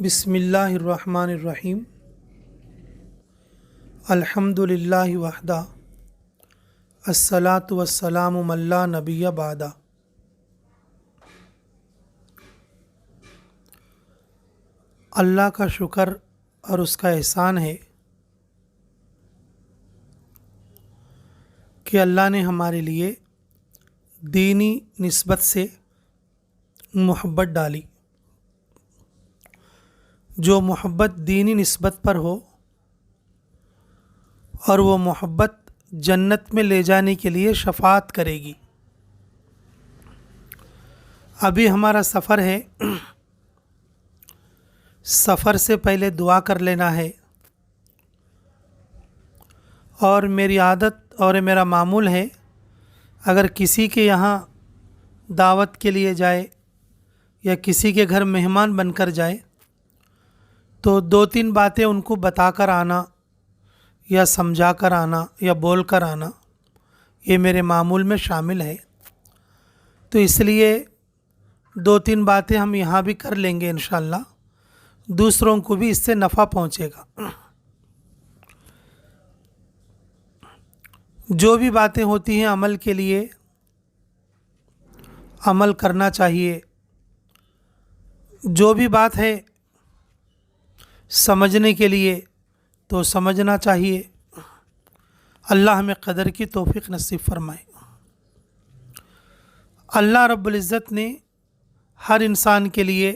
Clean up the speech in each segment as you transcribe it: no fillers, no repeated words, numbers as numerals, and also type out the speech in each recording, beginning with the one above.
बिस्मिल्लाहिर्रहमानिर्रहीम। अल्हम्दुलिल्लाहि वहदा, अस्सलातु वस्सलामु अला नबिय्य बादा। अल्लाह का शुक्र और उसका एहसान है कि अल्लाह ने हमारे लिए दीनी निस्बत से मोहब्बत डाली। जो मोहब्बत दीनी निस्बत पर हो और वो मोहब्बत जन्नत में ले जाने के लिए शफाअत करेगी। अभी हमारा सफ़र है, सफ़र से पहले दुआ कर लेना है। और मेरी आदत और मेरा मामूल है, अगर किसी के यहाँ दावत के लिए जाए या किसी के घर मेहमान बनकर जाए तो 2-3 बातें उनको बताकर आना या समझा कर आना या बोल कर आना, ये मेरे मामूल में शामिल है। तो इसलिए 2-3 बातें हम यहाँ भी कर लेंगे इंशाअल्लाह, दूसरों को भी इससे नफ़ा पहुँचेगा। जो भी बातें होती हैं अमल के लिए, अमल करना चाहिए। जो भी बात है समझने के लिए तो समझना चाहिए। अल्लाह हमें क़दर की तौफ़ीक़ नसीब फरमाए। अल्लाह रब्बुल इज़्ज़त ने हर इंसान के लिए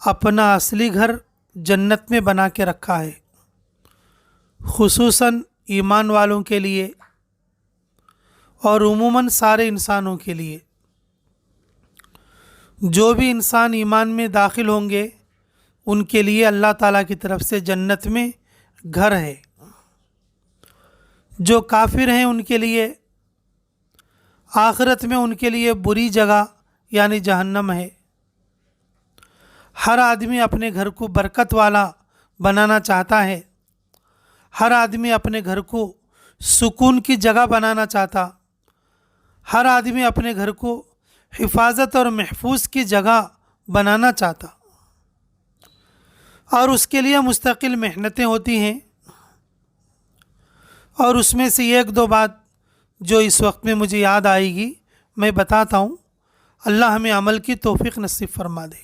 अपना असली घर जन्नत में बना के रखा है, खुसूसन ईमान वालों के लिए और उमूमन सारे इंसानों के लिए। जो भी इंसान ईमान में दाखिल होंगे उनके लिए अल्लाह ताला की तरफ से जन्नत में घर है। जो काफिर हैं उनके लिए आखिरत में उनके लिए बुरी जगह यानी जहन्नम है। हर आदमी अपने घर को बरकत वाला बनाना चाहता है, हर आदमी अपने घर को सुकून की जगह बनाना चाहता, हर आदमी अपने घर को हिफाजत और महफूज की जगह बनाना चाहता, और उसके लिए मुस्तकिल मेहनतें होती हैं। और उसमें से 1-2 बात जो इस वक्त में मुझे याद आएगी मैं बताता हूँ। अल्लाह हमें अमल की तौफ़ीक़ नसीब फरमा दे।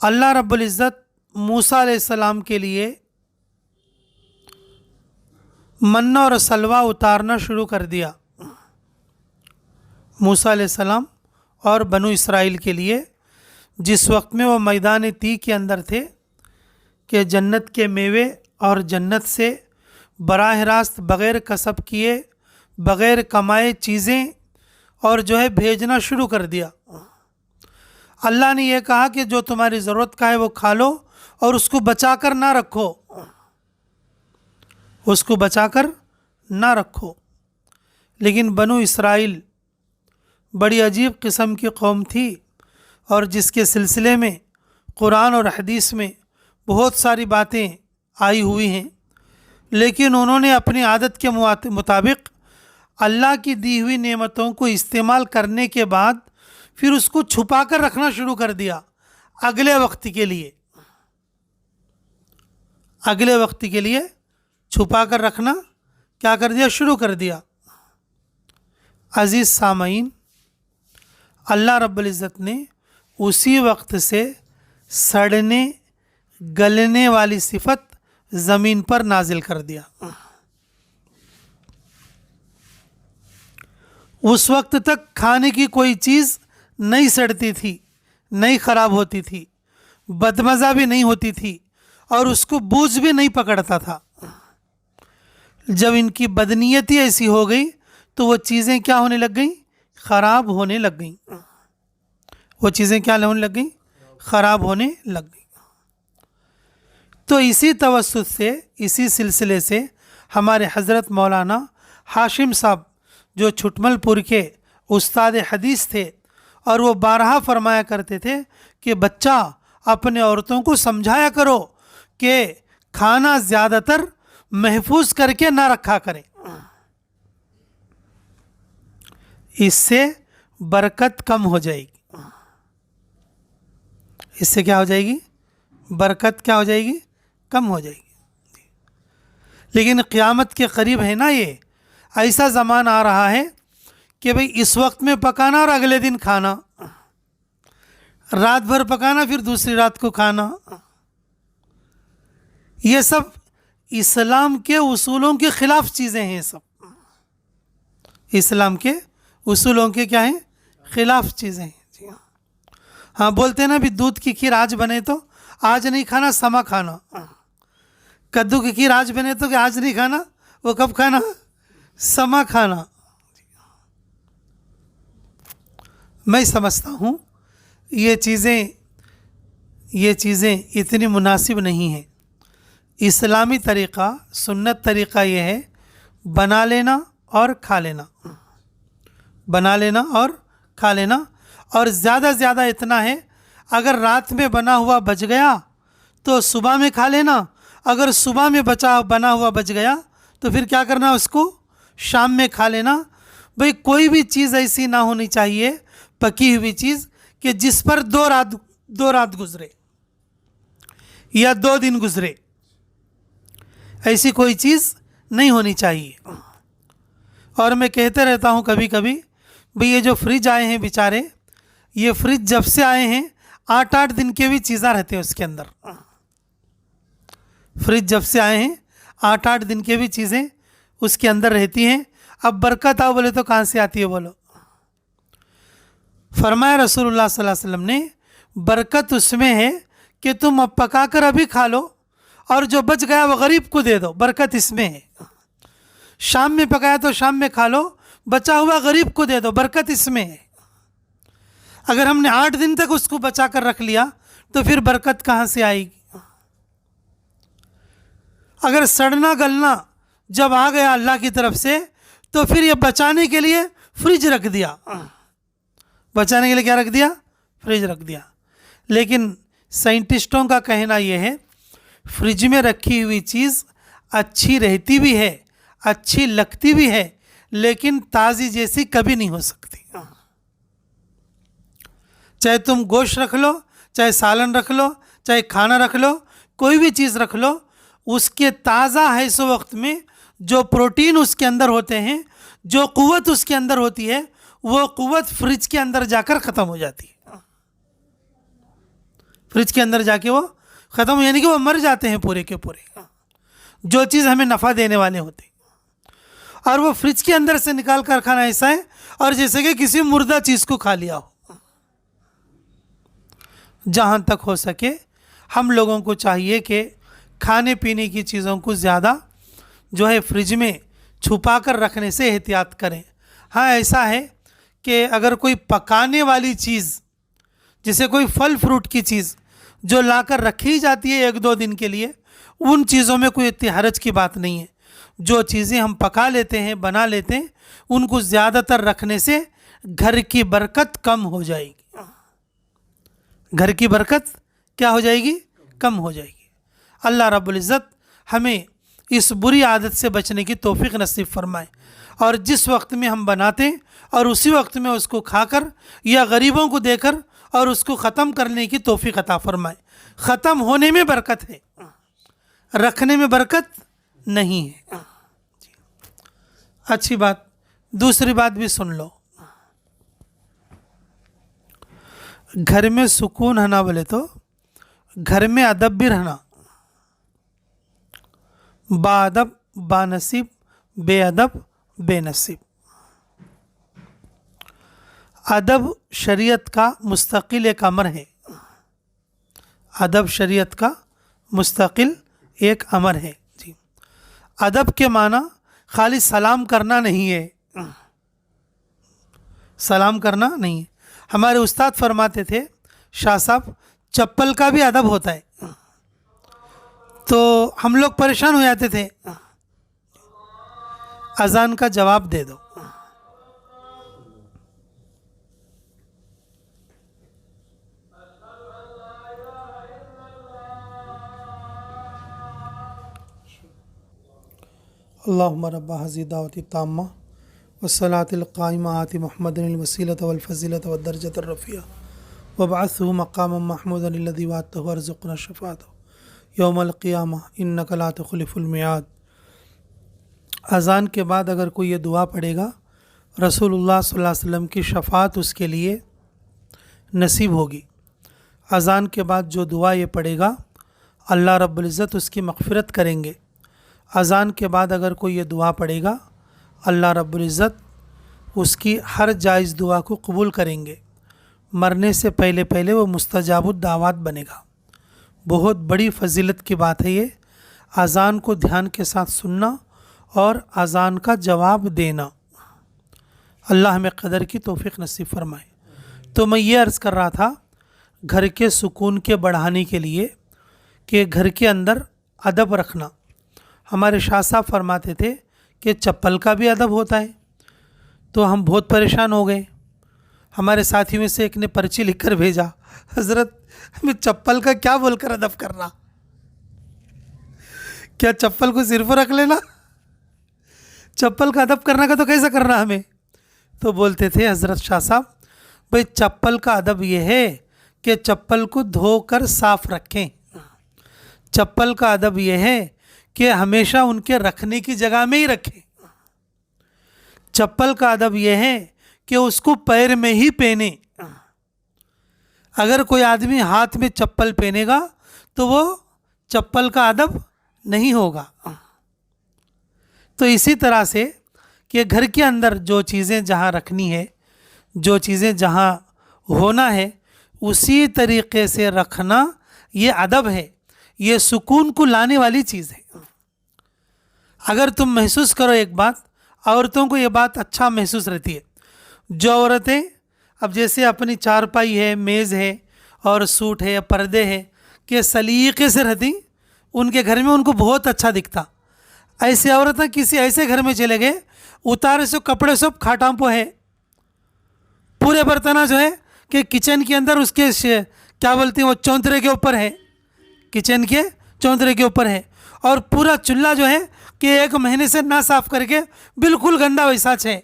अल्लाह रब्बुल इज़्ज़त मूसा अलैहिस्सलाम के लिए मन्ना और सलवा उतारना शुरू कर दिया। मूसा अलैहिस्सलाम और बनु इसराइल के लिए जिस वक्त में वो मैदान ती के अंदर थे कि जन्नत के मेवे और जन्नत से बराह रास्त बग़ैर कसब किए बग़ैर कमाए चीज़ें और जो है भेजना शुरू कर दिया। अल्लाह ने यह कहा कि जो तुम्हारी ज़रूरत का है वो खा लो और उसको बचा कर ना रखो, उसको बचा कर ना रखो। लेकिन बनु इसराइल बड़ी अजीब किस्म की कौम थी और जिसके सिलसिले में कुरान और हदीस में बहुत सारी बातें आई हुई हैं। लेकिन उन्होंने अपनी आदत के मुताबिक अल्लाह की दी हुई नेमतों को इस्तेमाल करने के बाद फिर उसको छुपा कर रखना शुरू कर दिया अगले वक्त के लिए। अगले वक्त के लिए छुपा कर रखना क्या कर दिया, शुरू कर दिया। अज़ीज़ सामईन, अल्लाह रब्बुल इज़्ज़त ने उसी वक्त से सड़ने गलने वाली सिफत ज़मीन पर नाजिल कर दिया। उस वक्त तक खाने की कोई चीज़ नहीं सड़ती थी, नहीं ख़राब होती थी, बदमज़ा भी नहीं होती थी और उसको बूझ भी नहीं पकड़ता था। जब इनकी बदनीयती ऐसी हो गई तो वो चीज़ें क्या होने लग गई, ख़राब होने लग गई। वो चीज़ें क्या होने लग गई, ख़राब होने लग गई। तो इसी तवस्सुत से, इसी सिलसिले से हमारे हज़रत मौलाना हाशिम साहब जो छुटमलपुर के उस्ताद हदीस थे और वो बारहा फरमाया करते थे कि बच्चा अपने औरतों को समझाया करो कि खाना ज़्यादातर महफूज करके ना रखा करें, इससे बरकत कम हो जाएगी। इससे क्या हो जाएगी? बरकत क्या हो जाएगी? कम हो जाएगी। लेकिन क़यामत के करीब है ना, ये ऐसा ज़माना आ रहा है कि भाई इस वक्त में पकाना और अगले दिन खाना, रात भर पकाना फिर दूसरी रात को खाना, ये सब इस्लाम के उसूलों के ख़िलाफ़ चीज़ें हैं। सब इस्लाम के उसूलों के क्या हैं? ख़िलाफ़ चीज़ें हैं। जी हाँ, बोलते हैं ना भी दूध की खीर आज बने तो आज नहीं खाना, समा खाना। कद्दू की खीर आज बने तो कि आज नहीं खाना, वो कब खाना? समा खाना। मैं समझता हूँ ये चीज़ें इतनी मुनासिब नहीं हैं। इस्लामी तरीक़ा, सुन्नत तरीक़ा ये है बना लेना और खा लेना, बना लेना और खा लेना। और ज़्यादा से ज़्यादा इतना है, अगर रात में बना हुआ बच गया तो सुबह में खा लेना, अगर सुबह में बना हुआ बच गया तो फिर क्या करना? उसको शाम में खा लेना। भाई कोई भी चीज़ ऐसी ना होनी चाहिए, पकी हुई चीज़, कि जिस पर दो रात गुजरे या 2 दिन गुजरे, ऐसी कोई चीज़ नहीं होनी चाहिए। और मैं कहते रहता हूँ कभी कभी, भाई ये जो फ्रिज आए हैं बेचारे, ये फ्रिज जब से आए हैं 8-8 दिन के भी चीज़ें रहते हैं उसके अंदर। फ्रिज जब से आए हैं 8-8 दिन के भी चीज़ें उसके अंदर रहती हैं। अब बरकत आओ बोले तो कहाँ से आती है बोलो? फरमाया रसूलुल्लाह सल्लल्लाहु अलैहि वसल्लम ने, बरकत उसमें है कि तुम अब पका कर अभी खा लो और जो बच गया वो गरीब को दे दो, बरकत इसमें है। शाम में पकाया तो शाम में खा लो, बचा हुआ गरीब को दे दो, बरकत इसमें है। अगर हमने 8 दिन तक उसको बचा कर रख लिया तो फिर बरकत कहाँ से आएगी? अगर सड़ना गलना जब आ गया अल्लाह की तरफ से, तो फिर ये बचाने के लिए फ्रिज रख दिया। बचाने के लिए क्या रख दिया? फ्रिज रख दिया। लेकिन साइंटिस्टों का कहना यह है, फ्रिज में रखी हुई चीज़ अच्छी रहती भी है, अच्छी लगती भी है, लेकिन ताज़ी जैसी कभी नहीं हो सकती। चाहे तुम गोश्त रख लो, चाहे सालन रख लो, चाहे खाना रख लो, कोई भी चीज़ रख लो, उसके ताज़ा है इस वक्त में जो प्रोटीन उसके अंदर होते हैं, जो क़ुव्वत उसके अंदर होती है, वो क़ुव्वत फ्रिज के अंदर जाकर ख़त्म हो जाती है। फ्रिज के अंदर जाके वो ख़त्म, यानी कि वो मर जाते हैं पूरे के पूरे, जो चीज़ हमें नफ़ा देने वाले होते हैं। और वो फ्रिज के अंदर से निकाल कर खाना ऐसा है और जैसे कि किसी मुर्दा चीज़ को खा लिया हो। जहाँ तक हो सके हम लोगों को चाहिए कि खाने पीने की चीज़ों को ज़्यादा जो है फ्रिज में छुपा कर रखने से एहतियात करें। हाँ, ऐसा है कि अगर कोई पकाने वाली चीज़, जैसे कोई फल फ्रूट की चीज़ जो लाकर रखी जाती है 1-2 दिन के लिए, उन चीज़ों में कोई इतनी हरज की बात नहीं है। जो चीज़ें हम पका लेते हैं, बना लेते हैं, उनको ज़्यादातर रखने से घर की बरकत कम हो जाएगी। घर की बरकत क्या हो जाएगी? कम हो जाएगी। अल्लाह रब्बुल इज़्ज़त हमें इस बुरी आदत से बचने की तौफीक नसीब फरमाए, और जिस वक्त में हम बनाते और उसी वक्त में उसको खाकर या गरीबों को देकर और उसको ख़त्म करने की तौफीक अता फरमाए। ख़त्म होने में बरकत है, रखने में बरकत नहीं है। अच्छी बात। दूसरी बात भी सुन लो, घर में सुकून है ना बोले तो घर में अदब भी रहना। बाअदब बानसीब, बेअदब बेनसीब। अदब शरीयत का मुस्तकिल एक अमर है। अदब शरीयत का मुस्तकिल एक अमर है जी। अदब के माना खाली सलाम करना नहीं है, सलाम करना नहीं है। हमारे उस्ताद फरमाते थे, शाह साहब, चप्पल का भी अदब होता है। तो हम लोग परेशान हो जाते थे, अजान का जवाब दे दो। अल्लाहुम्मा रब्बा हाज़िहि दावती ताम्मा वस्सलातिल क़ाइमा आति मुहम्मदिल वसीलत वल फ़ज़ीलत वद्दरजत अर्रफ़िया वबअथहु मक़ामम महमूदन अल्लज़ी वअदतहु वरज़ुक़ना शफ़ाअतहु यौमल क़ियामा इन्नका ला तुख़लिफ़ुल मियाद। अज़ान के बाद अगर कोई ये दुआ पढ़ेगा रसूलुल्लाह सल्लल्लाहु अलैहि वसल्लम की शफ़ाअत उसके लिए नसीब होगी। अज़ान के बाद जो दुआ ये पढ़ेगा अल्लाह रब्बुल इज़्ज़त उसकी मग़फ़िरत करेंगे। अज़ान के बाद अगर कोई ये दुआ पढ़ेगा अल्लाह रब्बुल इज़्ज़त उसकी हर जायज़ दुआ को कबूल करेंगे। मरने से पहले पहले वो मुस्तजाबुद दावत बनेगा। बहुत बड़ी फजीलत की बात है ये, अज़ान को ध्यान के साथ सुनना और अज़ान का जवाब देना। अल्लाह हमें क़दर की तौफ़ीक़ नसीब फरमाए। तो मैं ये अर्ज़ कर रहा था घर के सुकून के बढ़ाने के लिए कि घर के अंदर अदब रखना। हमारे शाह साहब फरमाते थे कि चप्पल का भी अदब होता है। तो हम बहुत परेशान हो गए। हमारे साथियों में से एक ने पर्ची लिख कर भेजा, हज़रत हमें चप्पल का क्या बोलकर अदब करना, क्या चप्पल को सिर पर रख लेना, चप्पल का अदब करना का तो कैसे करना हमें। तो बोलते थे हज़रत शाह साहब, भाई चप्पल का अदब ये है कि चप्पल को धोकर साफ रखें। चप्पल का अदब ये है कि हमेशा उनके रखने की जगह में ही रखें। चप्पल का अदब यह है कि उसको पैर में ही पहने। अगर कोई आदमी हाथ में चप्पल पहनेगा तो वो चप्पल का अदब नहीं होगा। तो इसी तरह से कि घर के अंदर जो चीज़ें जहाँ रखनी है, जो चीज़ें जहाँ होना है, उसी तरीक़े से रखना ये अदब है। ये सुकून को लाने वाली चीज़ है। अगर तुम महसूस करो एक बात, औरतों को ये बात अच्छा महसूस रहती है। जो औरतें अब जैसे अपनी चारपाई है, मेज़ है और सूट है, पर्दे है कि सलीके से रहती, उनके घर में उनको बहुत अच्छा दिखता। ऐसे औरतें किसी ऐसे घर में चले गए, उतारे से कपड़े सब खाटांपो है, पूरे बर्तना जो है कि किचन के अंदर उसके क्या बोलते हैं वो चौंतरे के ऊपर है, किचन के चौंतरे के ऊपर है, और पूरा चूल्हा जो है कि 1 महीने से ना साफ करके बिल्कुल गंदा वैसा है,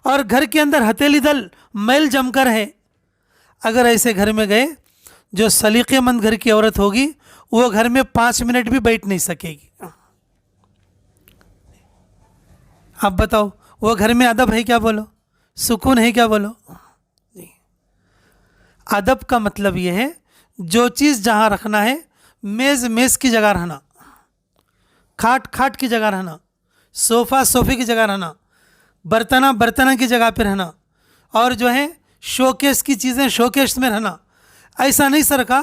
और घर के अंदर हथेली दल मैल जमकर है। अगर ऐसे घर में गए, जो सलीक़ेमंद घर की औरत होगी वो घर में 5 मिनट भी बैठ नहीं सकेगी। आप बताओ वो घर में अदब है क्या बोलो, सुकून है क्या बोलो। अदब का मतलब ये है जो चीज़ जहाँ रखना है, मेज़ मेज़ की जगह रहना, खाट खाट की जगह रहना, सोफ़ा सोफ़े की जगह रहना, बर्तना बर्तना की जगह पर रहना, और जो है शोकेस की चीज़ें शोकेस में रहना। ऐसा नहीं सर का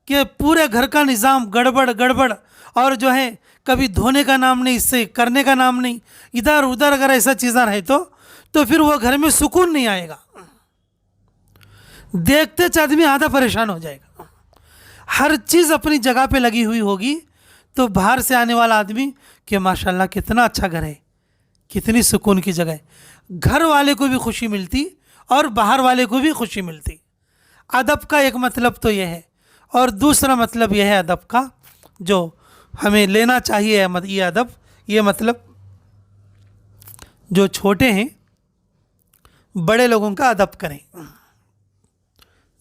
कि पूरे घर का निज़ाम गड़बड़ गड़बड़, और जो है कभी धोने का नाम नहीं, इससे करने का नाम नहीं, इधर उधर अगर ऐसा चीज़ें रहे तो फिर वो घर में सुकून नहीं आएगा। देखते आदमी आधा परेशान हो जाएगा। हर चीज़ अपनी जगह पे लगी हुई होगी तो बाहर से आने वाला आदमी कि माशाल्लाह कितना अच्छा घर है, कितनी सुकून की जगह है, घर वाले को भी खुशी मिलती और बाहर वाले को भी खुशी मिलती। अदब का एक मतलब तो यह है, और दूसरा मतलब यह है अदब का जो हमें लेना चाहिए। ये अदब, ये मतलब जो छोटे हैं बड़े लोगों का अदब करें,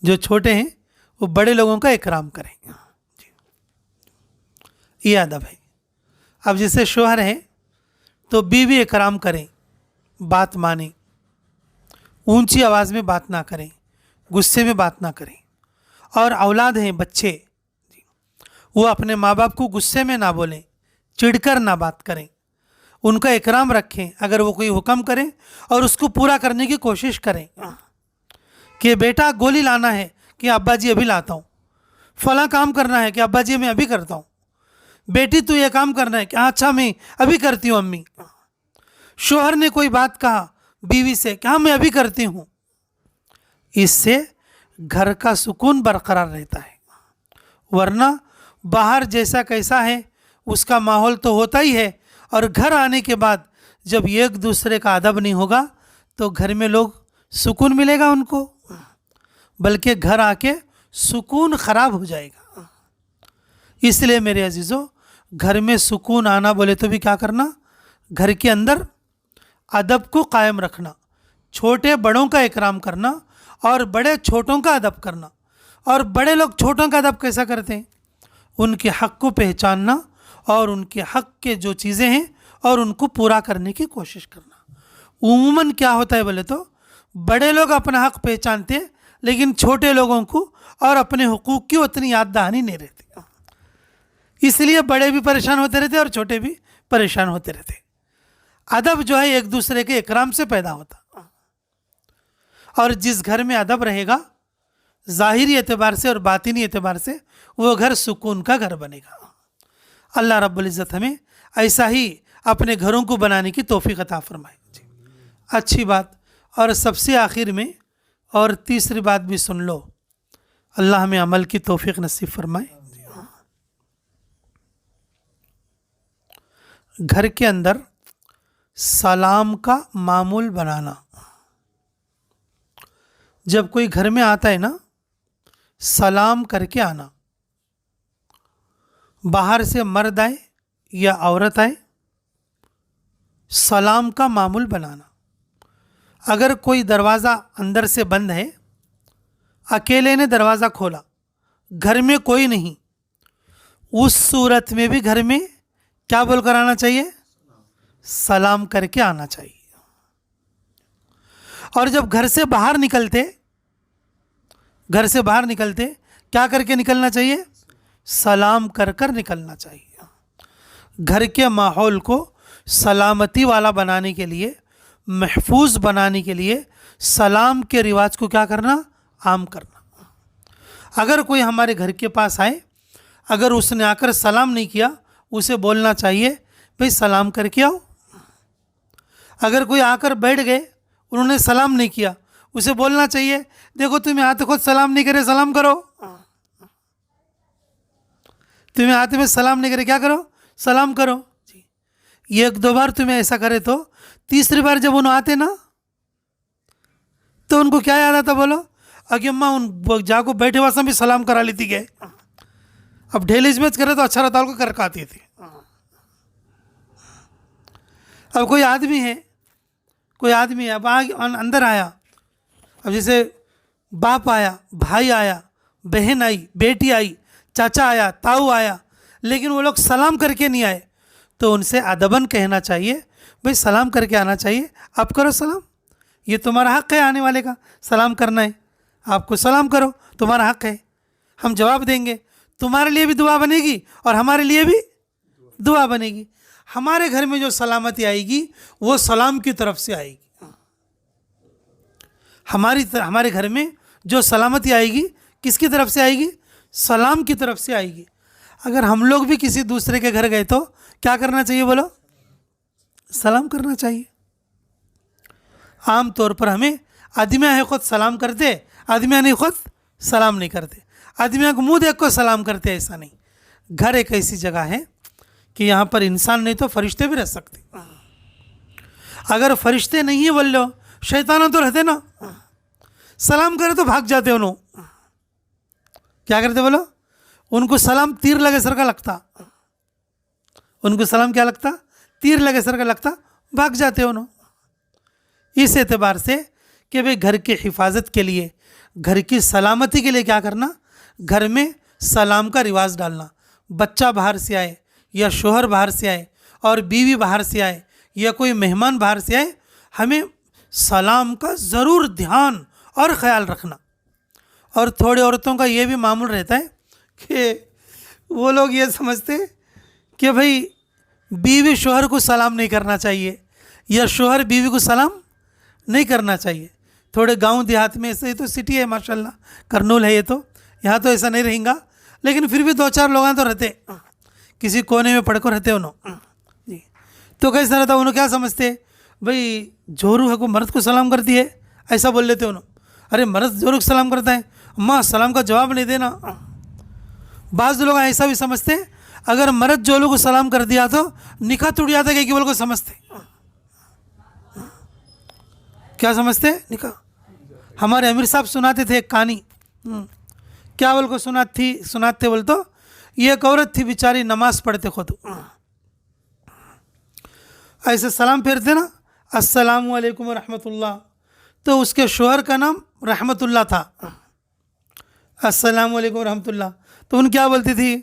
जो छोटे हैं वो बड़े लोगों का इकराम करें, ये अदब है। अब जैसे शोहर है तो बीवी इकराम करें, बात माने, ऊंची आवाज़ में बात ना करें, गुस्से में बात ना करें। और औलाद हैं बच्चे, वो अपने माँ बाप को गुस्से में ना बोलें, चिढ़कर ना बात करें, उनका इकराम रखें। अगर वो कोई हुक्म करें और उसको पूरा करने की कोशिश करें कि बेटा गोली लाना है कि अब्बा जी अभी लाता हूँ, फलां काम करना है कि अब्बा जी मैं अभी करता हूँ, बेटी तू ये काम करना है कि अच्छा मैं अभी करती हूँ अम्मी। शोहर ने कोई बात कहा बीवी से कि हाँ मैं अभी करती हूँ, इससे घर का सुकून बरकरार रहता है। वरना बाहर जैसा कैसा है उसका माहौल तो होता ही है, और घर आने के बाद जब एक दूसरे का अदब नहीं होगा तो घर में लोग सुकून मिलेगा उनको, बल्कि घर आके सुकून ख़राब हो जाएगा। इसलिए मेरे अजीज़ों, घर में सुकून आना बोले तो भी क्या करना, घर के अंदर अदब को कायम रखना, छोटे बड़ों का इकराम करना और बड़े छोटों का अदब करना। और बड़े लोग छोटों का अदब कैसा करते हैं? उनके हक़ को पहचानना और उनके हक़ के जो चीज़ें हैं और उनको पूरा करने की कोशिश करना। उमूमन क्या होता है बोले तो बड़े लोग अपना हक़ पहचानते हैं, लेकिन छोटे लोगों को और अपने हुकूक की उतनी याद दहानी नहीं रहती, इसलिए बड़े भी परेशान होते रहते और छोटे भी परेशान होते रहते। अदब जो है एक दूसरे के इकराम से पैदा होता, और जिस घर में अदब रहेगा ज़ाहिरी एतबार से और बातिनी एतबार से वो घर सुकून का घर बनेगा। अल्लाह रब्बुल इज़्ज़त हमें ऐसा ही अपने घरों को बनाने की तौफीक अता फरमाए। अच्छी बात, और सबसे आखिर में और तीसरी बात भी सुन लो, अल्लाह हमें अमल की तौफीक नसीब फरमाए। घर के अंदर सलाम का मामूल बनाना। जब कोई घर में आता है ना, सलाम करके आना। बाहर से मर्द आए या औरत आए, सलाम का मामूल बनाना। अगर कोई दरवाज़ा अंदर से बंद है, अकेले ने दरवाज़ा खोला, घर में कोई नहीं, उस सूरत में भी घर में क्या बोल कर आना चाहिए? सलाम करके आना चाहिए। और जब घर से बाहर निकलते क्या करके निकलना चाहिए? सलाम कर कर निकलना चाहिए। घर के माहौल को सलामती वाला बनाने के लिए, महफूज बनाने के लिए सलाम के रिवाज को क्या करना? आम करना। अगर कोई हमारे घर के पास आए, अगर उसने आकर सलाम नहीं किया, उसे बोलना चाहिए भाई सलाम करके आओ। अगर कोई आकर बैठ गए, उन्होंने सलाम नहीं किया, उसे बोलना चाहिए देखो तुम्हें हाथ खुद सलाम नहीं करे, सलाम करो। तुम्हें हाथ में सलाम नहीं करे, क्या करो? सलाम करो। ये एक दो बार तुम्हें ऐसा करे तो तीसरी बार जब उन्हें आते ना, तो उनको क्या याद आता? बोलो अगे अम्मा उन जाको बैठे वासा भी सलाम करा लेती गए। अब ढेलीज में करे तो अच्छा रहता, उनको करके आती थी। अब कोई आदमी है, अब अंदर आया, अब जैसे बाप आया, भाई आया, बहन आई, बेटी आई, चाचा आया, ताऊ आया, लेकिन वो लोग सलाम करके नहीं आए, तो उनसे अदबन कहना चाहिए भाई सलाम करके आना चाहिए, आप करो सलाम, ये तुम्हारा हक़ है, आने वाले का सलाम करना है, आपको सलाम करो, तुम्हारा हक़ है, हम जवाब देंगे, तुम्हारे लिए भी दुआ बनेगी और हमारे लिए भी दुआ बनेगी। हमारे घर में जो सलामती आएगी वो सलाम की तरफ से आएगी। हमारे घर में जो सलामती आएगी किसकी तरफ से आएगी? सलाम की तरफ से आएगी। अगर हम लोग भी किसी दूसरे के घर गए तो क्या करना चाहिए? बोलो सलाम करना चाहिए। आम तौर पर हमें आदमियाँ है खुद सलाम करते, आदमियाँ नहीं खुद सलाम नहीं करते, आदमियाँ को मुँह देख को सलाम करते, ऐसा नहीं। घर एक ऐसी जगह है कि यहाँ पर इंसान नहीं तो फरिश्ते भी रह सकते। अगर फरिश्ते नहीं है बोल लो, शैतान तो रहते ना, सलाम करे तो भाग जाते उन्होंने। क्या करते बोलो? उनको सलाम तीर लगे सर का लगता, उनको सलाम क्या लगता? तीर लगे सर का लगता, भाग जाते उन्होंने। इस एतबार से कि भाई घर की हिफाजत के लिए, घर की सलामती के लिए क्या करना? घर में सलाम का रिवाज डालना। बच्चा बाहर से आए या शोहर बाहर से आए और बीवी बाहर से आए या कोई मेहमान बाहर से आए, हमें सलाम का ज़रूर ध्यान और ख़याल रखना। और थोड़ी औरतों का ये भी मामूल रहता है कि वो लोग ये समझते कि भाई बीवी शोहर को सलाम नहीं करना चाहिए या शोहर बीवी को सलाम नहीं करना चाहिए। थोड़े गांव देहात में ऐसे ही तो सिटी है माशाल्लाह, करनूल है ये तो, यहाँ तो ऐसा नहीं रहेगा, लेकिन फिर भी दो चार लोग तो रहते, किसी कोने में पड़कर रहते उन्होंने जी। तो कैसा रहता, उन्होंने क्या समझते भाई जोरू है को मर्द को सलाम करती है, ऐसा बोल लेते उन्होंने। अरे मर्द जोरू को सलाम करता है, अम्मा सलाम का जवाब नहीं देना। बाज़ लोग ऐसा भी समझते अगर मर्द जोरू को सलाम कर दिया तो निकाह टूट जाता है, कि बोल को समझते क्या समझते? निकाह। हमारे अमीर साहब सुनाते थे एक कहानी, क्या बोल को सुनाते बोल तो, ये एक औरत थी बेचारी, नमाज पढ़ते खुद, ऐसे सलाम फेरते ना, السلام علیکم ورحمۃ اللہ، تو اس کے شوہر کا نام رحمت اللہ تھا. السلام علیکم ورحمۃ اللہ، تو ان کیا بولتی تھی؟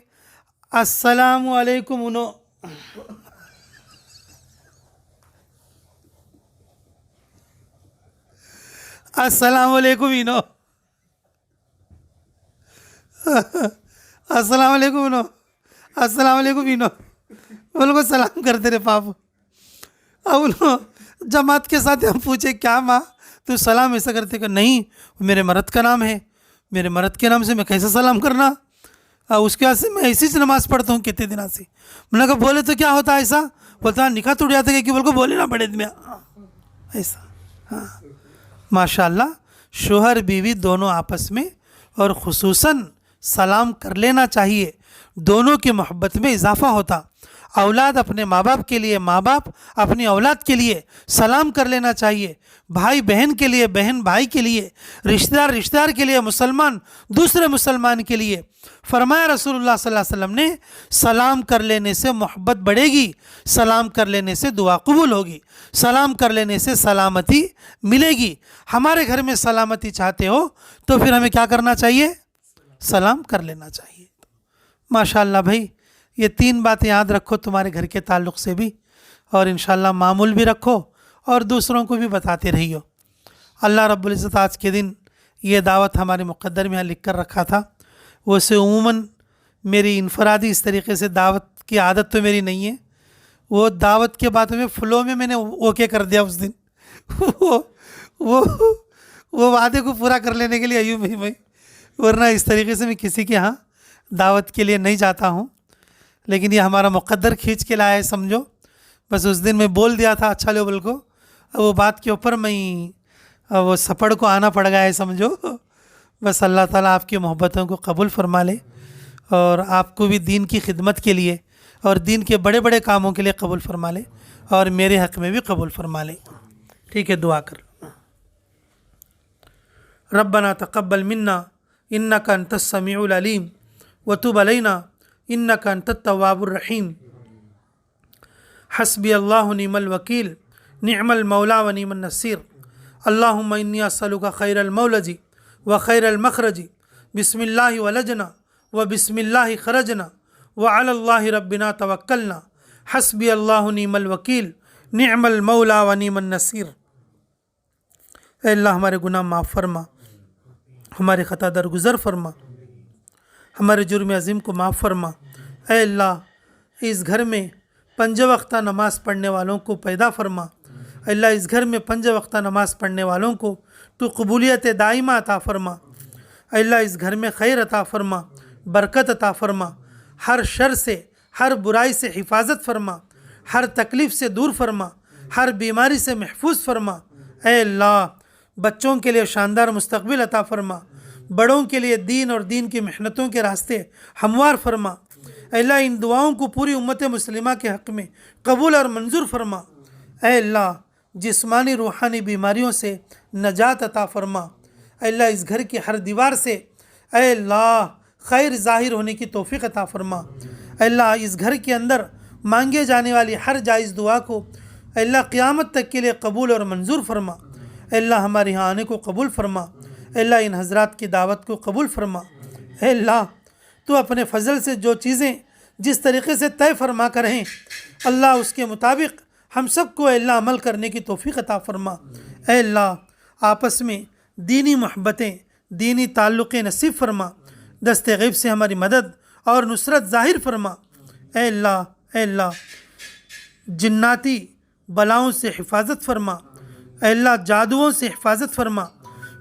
السلام علیکم انو. السلام علیکم انو. السلام علیکم انو. السلام علیکم انو. ان کو سلام کرتے رہے پاپ. اب انہوں جماعت کے ساتھ ہم پوچھے کیا ماں تو سلام ایسا کرتے کہ نہیں میرے مرد کا نام ہے، میرے مرد کے نام سے میں کیسے سلام کرنا، اس کے بعد سے میں ایسی نماز پڑھتا ہوں کتنے دنوں سے. میں نے کہا بولے تو کیا ہوتا ایسا؟ بولتا نکاح ٹوٹ جاتا ہے کہ بول کو بولے نہ پڑے میں ایسا. ہاں ماشاء اللہ، شوہر بیوی دونوں آپس میں اور خصوصاً سلام کر لینا چاہیے، دونوں کی محبت میں اضافہ ہوتا. اولاد اپنے ماں باپ کے لیے، ماں باپ اپنی اولاد کے لیے سلام کر لینا چاہیے، بھائی بہن کے لیے، بہن بھائی کے لیے، رشتہ دار کے لیے، مسلمان دوسرے مسلمان کے لیے. فرمایا رسول اللہ صلی اللہ علیہ وسلم نے سلام کر لینے سے محبت بڑھے گی، سلام کر لینے سے دعا قبول ہوگی، سلام کر لینے سے سلامتی ملے گی. ہمارے گھر میں سلامتی چاہتے ہو تو پھر ہمیں کیا کرنا چاہیے؟ سلام کر لینا چاہیے. ماشاء اللہ بھائی، یہ 3 باتیں یاد رکھو تمہارے گھر کے تعلق سے بھی، اور انشاءاللہ معمول بھی رکھو اور دوسروں کو بھی بتاتے رہیو. اللہ رب العزت آج کے دن یہ دعوت ہمارے مقدر میں یہاں لکھ کر رکھا تھا. ویسے عموماً میری انفرادی اس طریقے سے دعوت کی عادت تو میری نہیں ہے. وہ دعوت کے بعد میں فلو میں نے اوکے کر دیا اس دن. وہ وعدے کو پورا کر لینے کے لیے ایوب بھائی، ورنہ اس طریقے سے میں کسی کے ہاں دعوت کے لیے نہیں جاتا ہوں. لیکن یہ ہمارا مقدر کھینچ کے لایا ہے سمجھو. بس اس دن میں بول دیا تھا اچھا لیول کو، وہ بات کے اوپر میں وہ سپڑ کو آنا پڑ گیا ہے سمجھو. بس اللہ تعالیٰ آپ کی محبتوں کو قبول فرما لے، اور آپ کو بھی دین کی خدمت کے لیے اور دین کے بڑے بڑے کاموں کے لیے قبول فرما لے، اور میرے حق میں بھی قبول فرما لے. ٹھیک ہے، دعا کر. ربنا تقبل منا انک انت السمیع العلیم وتب علینا انک انت التواب الرحیم. حسبی اللہ نعم الوکیل نعم المولا و نعم النصیر. اللہم انی اسألک خیر المولج و خیر المخرج، بسم اللہ ولجنا و بسم اللہ خرجنا وعلی اللہ ربنا توکلنا. حسبی اللہ نعم الوکیل نعم المولا و نعم النصیر. اے اللہ ہمارے گناہ معاف فرما، ہمارے خطا درگزر فرما، ہمارے جرم عظیم کو معاف فرما. اے اللہ اس گھر میں 5 وقتہ نماز پڑھنے والوں کو پیدا فرما. اے اللہ اس گھر میں 5 وقتہ نماز پڑھنے والوں کو تو قبولیت دائمہ عطا فرما. اے اللہ اس گھر میں خیر عطا فرما، برکت عطا فرما، ہر شر سے، ہر برائی سے حفاظت فرما، ہر تکلیف سے دور فرما، ہر بیماری سے محفوظ فرما. اے اللہ بچوں کے لیے شاندار مستقبل عطا فرما، بڑوں کے لیے دین اور دین کی محنتوں کے راستے ہموار فرما. اے اللہ ان دعاؤں کو پوری امت مسلمہ کے حق میں قبول اور منظور فرما. اے اللہ جسمانی روحانی بیماریوں سے نجات عطا فرما. اے اللہ اس گھر کی ہر دیوار سے اے اللہ خیر ظاہر ہونے کی توفیق عطا فرما. اے اللہ اس گھر کے اندر مانگے جانے والی ہر جائز دعا کو اے اللہ قیامت تک کے لیے قبول اور منظور فرما. اے اللہ ہمارے یہاں آنے کو قبول فرما. اے اللہ ان حضرات کی دعوت کو قبول فرما. اے اللہ تو اپنے فضل سے جو چیزیں جس طریقے سے طے فرما کر ہیں اللہ اس کے مطابق ہم سب کو اے اللہ عمل کرنے کی توفیق عطا فرما. اے اللہ آپس میں دینی محبتیں، دینی تعلق نصیب فرما. دست غیب سے ہماری مدد اور نصرت ظاہر فرما. اے اللہ جناتی بلاؤں سے حفاظت فرما. اے اللہ جادوؤں سے حفاظت فرما،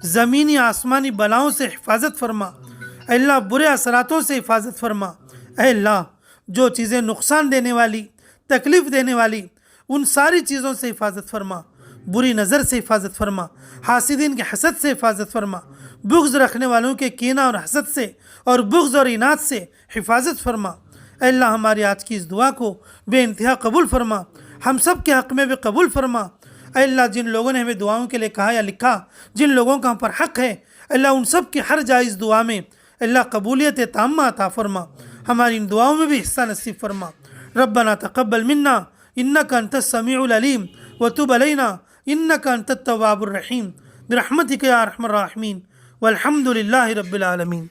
زمینی آسمانی بلاؤں سے حفاظت فرما. اے اللہ برے اثراتوں سے حفاظت فرما. اے اللہ جو چیزیں نقصان دینے والی، تکلیف دینے والی، ان ساری چیزوں سے حفاظت فرما. بری نظر سے حفاظت فرما، حاسدین کے حسد سے حفاظت فرما، بغض رکھنے والوں کے کینہ اور حسد سے اور بغض اور اناد سے حفاظت فرما. اے اللہ ہماری آج کی اس دعا کو بے انتہا قبول فرما، ہم سب کے حق میں بھی قبول فرما. اے اللہ جن لوگوں نے ہمیں دعاؤں کے لیے کہا یا لکھا، جن لوگوں کا ہم پر حق ہے، اے اللہ ان سب کی ہر جائز دعا میں اے اللہ قبولیت تامہ عطا فرما. ہماری ان دعاؤں میں بھی حصہ نصیب فرما. ربنا تقبل منا انک انت السمیع العلیم وتب علینا انک انت التواب الرحیم برحمتک یا ارحم الراحمین والحمد للہ رب العالمین.